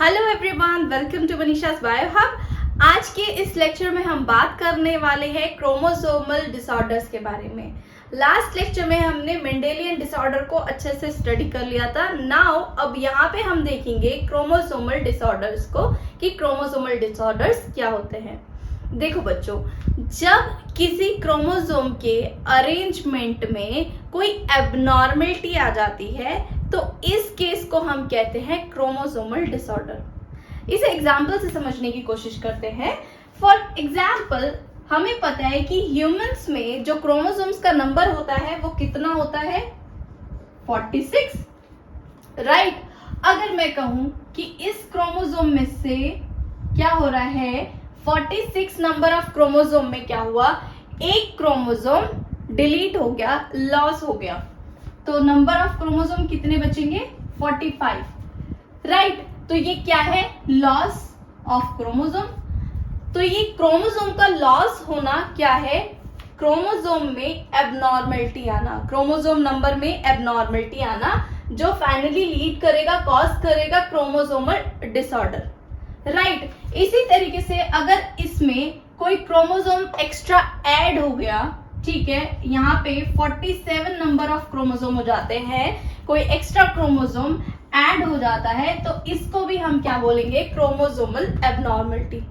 Hello everyone, welcome to Manisha's bio hub. आज के इस लेक्चर में हम बात करने वाले हैं क्रोमोसोमल डिसऑर्डर्स के बारे में। लास्ट लेक्चर में हमने मेंडेलियन डिसऑर्डर को अच्छे से स्टडी कर लिया था। नाउ अब यहाँ पे हम देखेंगे क्रोमोसोमल डिसऑर्डर्स को कि क्रोमोसोमल डिसऑर्डर्स क्या होते हैं। देखो बच्चों, जब किसी क्रोमोसोम के अरेंजमेंट में कोई एबनॉर्मेलिटी आ जाती है तो इस केस को हम कहते हैं क्रोमोसोमल डिसऑर्डर। इसे एग्जाम्पल से समझने की कोशिश करते हैं। फॉर एग्जाम्पल, हमें पता है कि ह्यूमंस में जो क्रोमोसोम्स का नंबर होता है वो कितना होता है, 46, राइट। अगर मैं कहूं कि इस क्रोमोसोम में से क्या हो रहा है, 46 नंबर ऑफ क्रोमोसोम में क्या हुआ, एक क्रोमोसोम डिलीट हो गया, लॉस हो गया, तो नंबर ऑफ क्रोमोसोम कितने बचेंगे, 45, राइट। तो ये क्या है, लॉस ऑफ क्रोमोसोम। तो ये क्रोमोसोम का लॉस होना क्या है, क्रोमोसोम में एबनॉर्मेलिटी आना, क्रोमोसोम नंबर में एबनॉर्मेलिटी आना, जो फाइनली लीड करेगा, कॉज करेगा क्रोमोसोमल डिसऑर्डर, राइट। इसी तरीके से अगर इसमें कोई क्रोमोसोम एक्स्ट्रा ऐड हो गया, ठीक है, यहाँ पे 47 नंबर ऑफ क्रोमोसोम हो जाते हैं, कोई एक्स्ट्रा क्रोमोसोम ऐड हो जाता है, तो इसको भी हम क्या बोलेंगे, क्रोमोसोमल एबनॉर्मलिटी,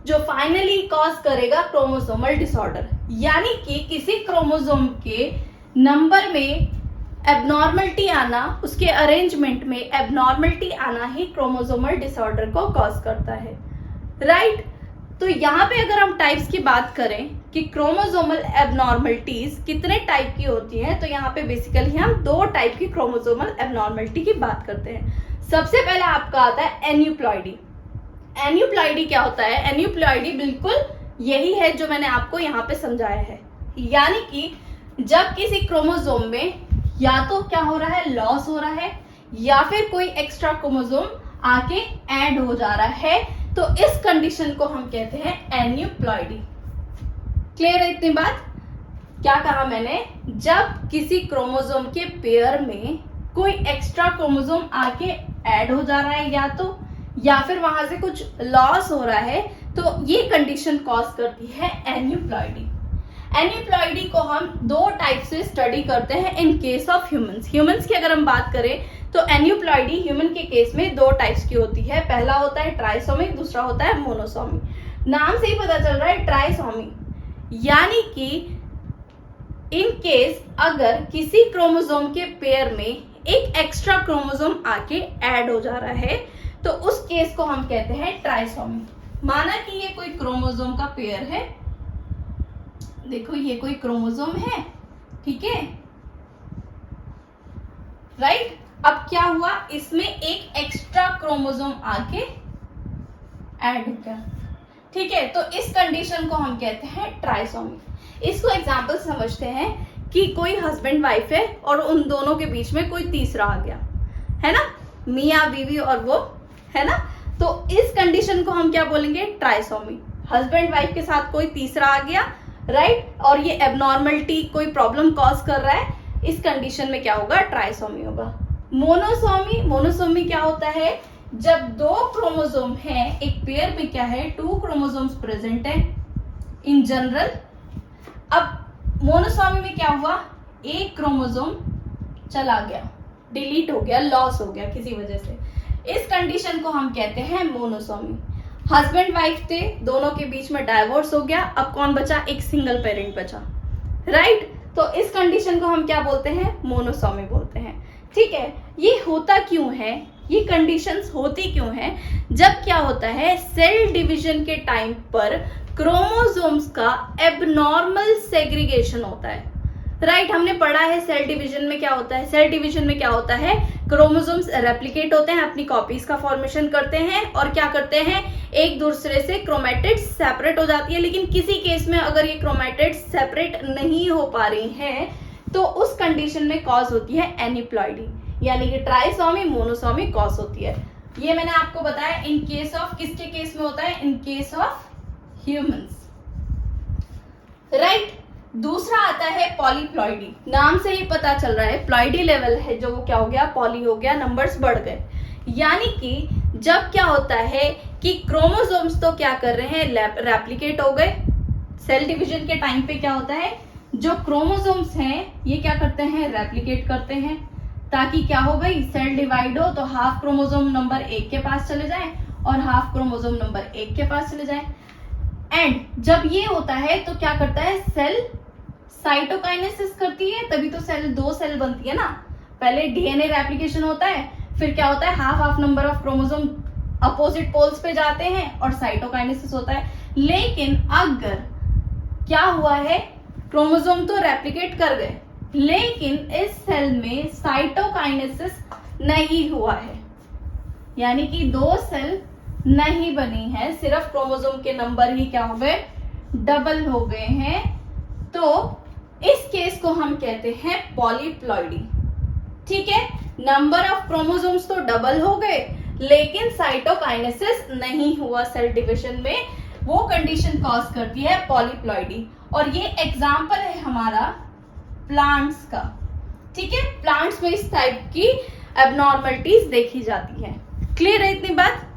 जो फाइनली कॉज करेगा क्रोमोसोमल डिसऑर्डर। यानी कि किसी क्रोमोसोम के नंबर में एबनॉर्मलिटी आना, उसके अरेंजमेंट में एबनॉर्मलिटी आना ही क्रोमोसोमल डिसऑर्डर को कॉज करता है, राइट। तो यहाँ पे अगर हम टाइप्स की बात करें कि क्रोमोसोमल एबनॉर्मलिटीज कितने टाइप की होती हैं, तो यहाँ पे बेसिकली हम दो टाइप की क्रोमोसोमल एबनॉर्मलिटी की बात करते हैं। सबसे पहला आपका आता है एन्यूप्लॉइडी। एन्यूप्लॉइडी क्या होता है, एन्यूप्लॉइडी बिल्कुल यही है जो मैंने आपको यहाँ पे समझाया है। यानी कि जब किसी क्रोमोसोम में या तो क्या हो रहा है, लॉस हो रहा है, या फिर कोई एक्स्ट्रा क्रोमोसोम आके ऐड हो जा रहा है, तो इस कंडीशन को हम कहते हैं एन्यूप्लॉइडी। क्लियर है इतनी बात? क्या कहा मैंने, जब किसी क्रोमोसोम के पेयर में कोई एक्स्ट्रा क्रोमोसोम आके ऐड हो जा रहा है या फिर वहां से कुछ लॉस हो रहा है, तो ये कंडीशन कॉज करती है एन्यूप्लॉइडी। एन्यूप्लॉइडी को हम दो टाइप से स्टडी करते हैं in case of humans. Humans की अगर हम बात करें तो एन्यूप्लॉइडी ह्यूमन के केस में दो टाइप्स की होती है। पहला होता है ट्राइसोमी, दूसरा होता है मोनोसोमी। नाम से ही पता चल रहा है ट्राइसोमी, यानी कि इन केस अगर किसी क्रोमोसोम के पेयर में एक एक्स्ट्रा क्रोमोसोम आके ऐड हो जा रहा है, तो उस केस को हम कहते हैं ट्राइसोमी। माना कि ये कोई क्रोमोसोम का पेयर है, देखो ये कोई क्रोमोसोम है, ठीक है, राइट। अब क्या हुआ, इसमें एक एक्स्ट्रा क्रोमोसोम आके ऐड हो गया, ठीक है, तो इस कंडीशन को हम कहते हैं ट्राइसोमी। इसको एग्जांपल समझते हैं कि कोई हस्बैंड वाइफ है और उन दोनों के बीच में कोई तीसरा आ गया, है ना, मियाँ बीवी और वो, है ना, तो इस कंडीशन को हम क्या बोलेंगे, ट्राइसोमी। हस्बैंड वाइफ के साथ कोई तीसरा आ गया, राइट, और ये एबनॉर्मलिटी कोई प्रॉब्लम कॉज कर रहा है, इस कंडीशन में क्या होगा, ट्राइसोमी होगा। मोनोसोमी, मोनोसोमी क्या होता है, जब दो क्रोमोसोम हैं, एक पेयर में क्या है, 2 क्रोमोसोम्स प्रेजेंट है इन जनरल। अब मोनोसोमी में क्या हुआ, एक क्रोमोसोम चला गया, डिलीट हो गया, लॉस हो गया किसी वजह से, इस कंडीशन को हम कहते हैं मोनोसोमी। हस्बैंड वाइफ थे, दोनों के बीच में डाइवोर्स हो गया, अब कौन बचा, एक सिंगल पेरेंट बचा, राइट। तो इस कंडीशन को हम क्या बोलते हैं, मोनोसोमी बोलते हैं, ठीक है। ये होता क्यों है, ये कंडीशंस होती क्यों है, जब क्या होता है, सेल डिवीजन के टाइम पर क्रोमोसोम्स का एबनॉर्मल सेग्रीगेशन होता है, राइट। हमने पढ़ा है सेल डिवीजन में क्या होता है, सेल डिवीजन में क्या होता है, क्रोमोसोम्स रेप्लिकेट होते हैं, अपनी कॉपीज का फॉर्मेशन करते हैं और क्या करते हैं, एक दूसरे से क्रोमैटिड्स सेपरेट हो जाती है। लेकिन किसी केस में अगर ये क्रोमैटिड्स सेपरेट नहीं हो पा रही हैं, तो उस कंडीशन में कॉज होती है एन्यूप्लॉइडी, यानी कि ट्राइसोमी, मोनोसोमी कॉज होती है। ये मैंने आपको बताया इन केस ऑफ, किसके केस में होता है, in case of humans, right. दूसरा आता है पॉलीप्लॉइडी। नाम से ही पता चल रहा है प्लॉइडी लेवल है जो क्या हो गया, पॉली हो गया, नंबर्स बढ़ गए। यानी कि जब क्या होता है कि क्रोमोसोम्स तो क्या कर रहे हैं, रेप्लिकेट हो गए। सेल डिवीजन के टाइम पे क्या होता है, जो क्रोमोसोम्स हैं ये क्या करते हैं, रेप्लिकेट करते हैं, ताकि क्या हो भाई, सेल डिवाइड हो तो हाफ क्रोमोसोम नंबर 1 के पास चले जाए और हाफ क्रोमोसोम नंबर 1 के पास चले जाए। एंड जब ये होता है तो क्या करता है, सेल साइटोकाइनेसिस करती है, तभी तो दो सेल बनती है ना। पहले डीएनए रेप्लिकेशन होता है, फिर क्या होता है, half half number of chromosome opposite poles पे जाते हैं और साइटोकाइनेसिस होता है। लेकिन अगर क्या हुआ है, क्रोमोसोम तो रेप्लिकेट कर गए, लेकिन इस सेल में साइटोकाइनेसिस नहीं हुआ है, यानी कि दो सेल नहीं बनी है, सिर्फ क्रोमोसोम के नंबर ही क्या हो गए, डबल हो गए हैं। तो इस केस को हम कहते हैं पॉलीप्लॉइडी। ठीक है, नंबर ऑफ क्रोमोसोम्स तो डबल हो गए, लेकिन साइटोकाइनेसिस नहीं हुआ सेल डिवीजन में, वो कंडीशन कॉज करती है पॉलीप्लॉइडी। और ये एग्जाम्पल है हमारा प्लांट्स का। ठीक है, प्लांट्स में इस टाइप की एबनॉर्मलिटीज देखी जाती है। क्लियर है इतनी बात?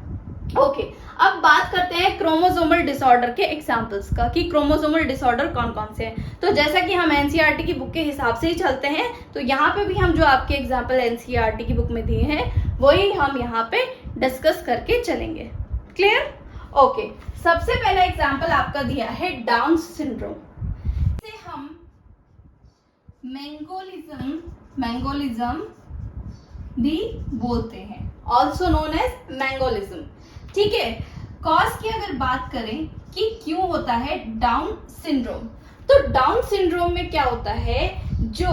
ओके, अब बात करते हैं क्रोमोसोमल डिसऑर्डर के एग्जांपल्स का, कि क्रोमोसोमल डिसऑर्डर कौन कौन से हैं। तो जैसा कि हम एनसीईआरटी की बुक के हिसाब से ही चलते हैं, तो यहाँ पे भी हम जो आपके एग्जांपल एनसीईआरटी की बुक में दिए हैं वही हम यहाँ पे डिस्कस करके चलेंगे। क्लियर? ओके, सबसे पहला एग्जांपल आपका दिया है डाउन सिंड्रोम। इसे हम मैंगोलिज्म भी बोलते हैं, ऑल्सो नोन एज मैंगोलिज्म। ठीक है, कॉज की अगर बात करें कि क्यों होता है डाउन सिंड्रोम, तो डाउन सिंड्रोम में क्या होता है, जो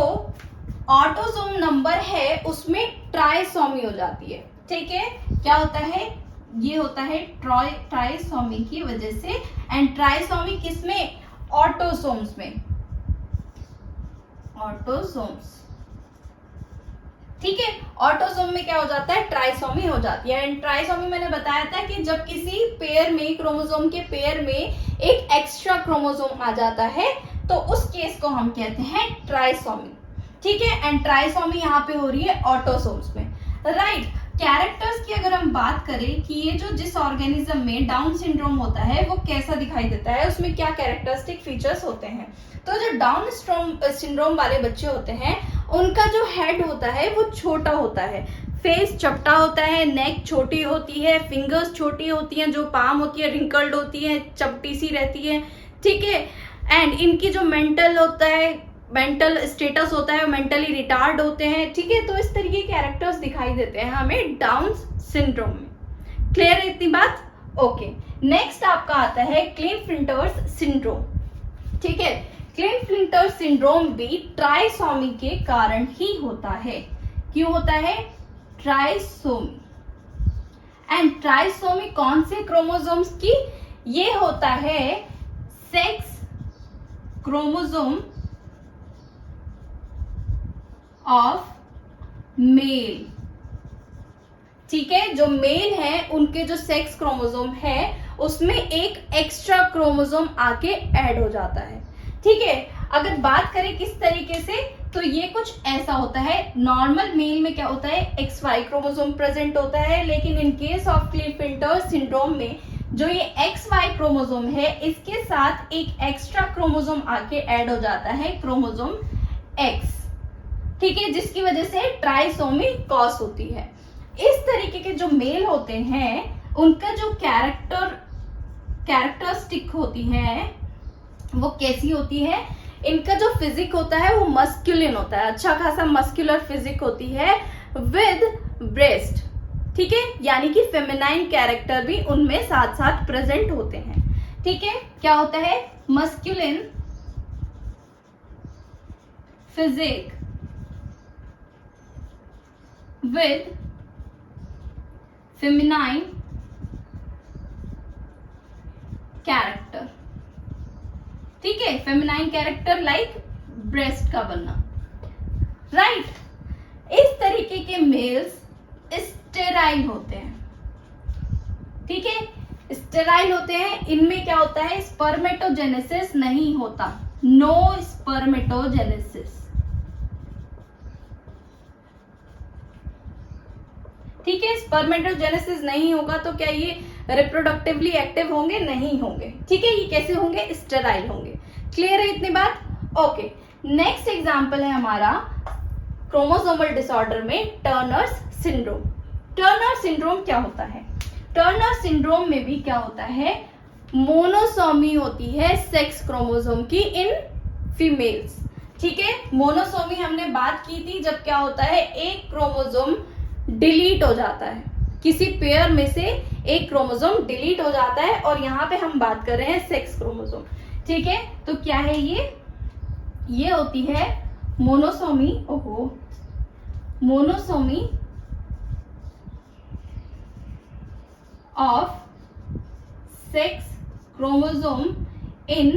ऑटोसोम नंबर है उसमें ट्राइसोमी हो जाती है। ठीक है, क्या होता है, ये होता है ट्राइसोमी की वजह से। एंड ट्राइसोमी किसमें, ऑटोसोम्स में, ऑटोसोम्स। ठीक है, ऑटोसोम में क्या हो जाता है, ट्राइसोमी हो जाती है। एंड ट्राइसोमी मैंने बताया था कि जब किसी पेयर में, क्रोमोसोम के पेयर में एक एक्स्ट्रा क्रोमोसोम आ जाता है तो उस केस को हम कहते हैं ट्राइसोमी। ठीक है, एंड ट्राइसोमी यहाँ पे हो रही है ऑटोसोम्स में। राइट, कैरेक्टर्स की अगर हम बात करें कि ये जो जिस ऑर्गेनिज्म में डाउन सिंड्रोम होता है वो कैसा दिखाई देता है, उसमें क्या कैरेक्टरिस्टिक फीचर्स होते हैं। तो जो डाउन सिंड्रोम वाले बच्चे होते हैं उनका जो हेड होता है वो छोटा होता है, फेस चपटा होता है, नेक छोटी होती है, फिंगर्स छोटी होती हैं, जो पाम होती है रिंकल्ड होती है, चपटी सी रहती है। ठीक है, एंड इनकी जो मेंटल स्टेटस होता है, मेंटली रिटार्ड होते हैं। ठीक है, तो इस तरीके के कैरेक्टर्स दिखाई देते हैं हमें डाउन सिंड्रोम में। क्लियर है इतनी बात? ओके, नेक्स्ट आपका आता है क्लिनफिल्टर्स सिंड्रोम। ठीक है, क्लिनफिल्टर सिंड्रोम भी ट्राइसोमी के कारण ही होता है। क्यों होता है, ट्राइसोमी। एंड ट्राइसोमी कौन से क्रोमोसोम्स की, ये होता है सेक्स क्रोमोसोम ऑफ मेल। ठीक है, जो मेल है उनके जो सेक्स क्रोमोसोम है उसमें एक एक्स्ट्रा क्रोमोसोम आके ऐड हो जाता है। ठीक है, अगर बात करें किस तरीके से, तो ये कुछ ऐसा होता है। नॉर्मल मेल में क्या होता है, XY क्रोमोसोम प्रेजेंट होता है, लेकिन इन केस ऑफ क्लिनफिल्टर सिंड्रोम में जो ये XY क्रोमोसोम है इसके साथ एक एक्स्ट्रा क्रोमोसोम आके ऐड हो जाता है, क्रोमोसोम X। ठीक है, जिसकी वजह से ट्राइसोमी कॉज होती है। इस तरीके के जो मेल होते हैं उनका जो कैरेक्टरिस्टिक होती है वो कैसी होती है, इनका जो फिजिक होता है वो मस्कुलिन होता है, अच्छा खासा मस्कुलर फिजिक होती है विद ब्रेस्ट। ठीक है, यानी कि फेमिनाइन कैरेक्टर भी उनमें साथ साथ प्रेजेंट होते हैं। ठीक है, क्या होता है, masculine physique with feminine character. ठीक है, फेमिनाइन कैरेक्टर लाइक ब्रेस्ट का बनना। राइट, इस तरीके के मेल्स स्टेराइल होते हैं। ठीक है, स्टेराइल होते हैं, इनमें क्या होता है, स्पर्मेटोजेनेसिस नहीं होता, नो स्पर्मेटोजेनेसिस। ठीक है, स्पर्मेटोजेनेसिस नहीं होगा तो क्या ये रिप्रोडक्टिवली एक्टिव होंगे? नहीं होंगे। ठीक है, ये कैसे होंगे? स्टेराइल होंगे। क्लियर है इतनी बात? ओके, नेक्स्ट एग्जांपल है हमारा क्रोमोसोमल डिसऑर्डर में टर्नर्स सिंड्रोम। टर्नर सिंड्रोम क्या होता है? टर्नर सिंड्रोम में भी क्या होता है? मोनोसोमी होती है सेक्स क्रोमोसोम की इन फीमेल्स। ठीक है, मोनोसोमी हमने बात की थी जब क्या होता है, एक क्रोमोसोम डिलीट हो जाता है, किसी पेयर में से एक क्रोमोसोम डिलीट हो जाता है, और यहाँ पे हम बात कर रहे हैं सेक्स क्रोमोसोम। ठीक है, तो क्या है ये होती है मोनोसोमी। ओहो, monosomy of sex chromosome in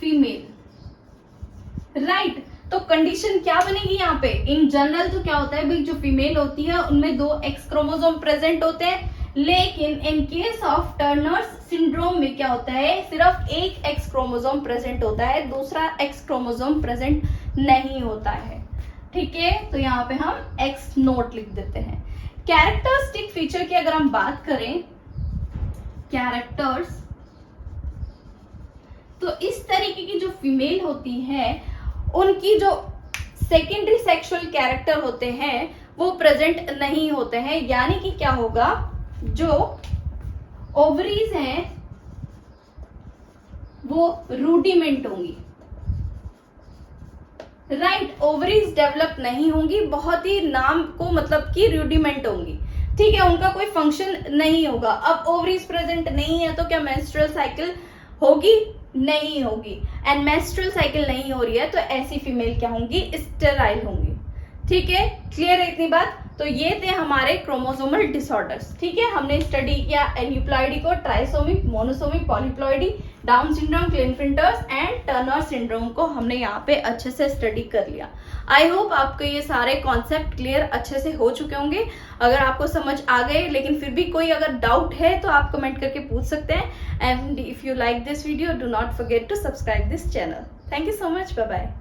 female. Right, तो कंडीशन क्या बनेगी यहाँ पे? इन जनरल तो क्या होता है भाई, जो फीमेल होती है उनमें 2 एक्स क्रोमोसोम प्रेजेंट होते हैं, लेकिन in case of Turners syndrome में क्या होता है, सिर्फ एक एक्स क्रोमोसोम प्रेजेंट होता है, दूसरा एक्स क्रोमोसोम प्रेजेंट नहीं होता है। ठीक है, तो यहाँ पे हम एक्स नोट लिख देते हैं। कैरेक्टरिस्टिक फीचर की अगर हम बात करें, कैरेक्टर्स, तो इस तरीके की जो फीमेल होती है उनकी जो सेकेंडरी सेक्सुअल कैरेक्टर होते हैं वो प्रेजेंट नहीं होते हैं, यानी कि क्या होगा, जो ओवरीज हैं वो रूडिमेंट होंगी। राइट, ओवरीज डेवलप नहीं होंगी, बहुत ही नाम को मतलब कि रूडिमेंट होंगी। ठीक है, उनका कोई फंक्शन नहीं होगा। अब ओवरीज प्रेजेंट नहीं है तो क्या मेंस्ट्रुअल साइकिल होगी? नहीं होगी। एंड मेंस्ट्रुअल साइकिल नहीं हो रही है तो ऐसी फीमेल क्या होंगी? स्टेराइल होंगी। ठीक है, क्लियर है इतनी बात? तो ये थे हमारे क्रोमोसोमल डिसऑर्डर्स। ठीक है, हमने स्टडी किया एन्यूप्लॉइडी को, trisomy, monosomy, polyploidy, Down syndrome, Klinefelter's and Turner syndrome को हमने यहाँ पे अच्छे से स्टडी कर लिया। आई होप आपको ये सारे कॉन्सेप्ट क्लियर अच्छे से हो चुके होंगे। अगर आपको समझ आ गए, लेकिन फिर भी कोई अगर डाउट है तो आप कमेंट करके पूछ सकते हैं। And if you like this video, do not forget to subscribe this channel. Thank you so much, bye bye.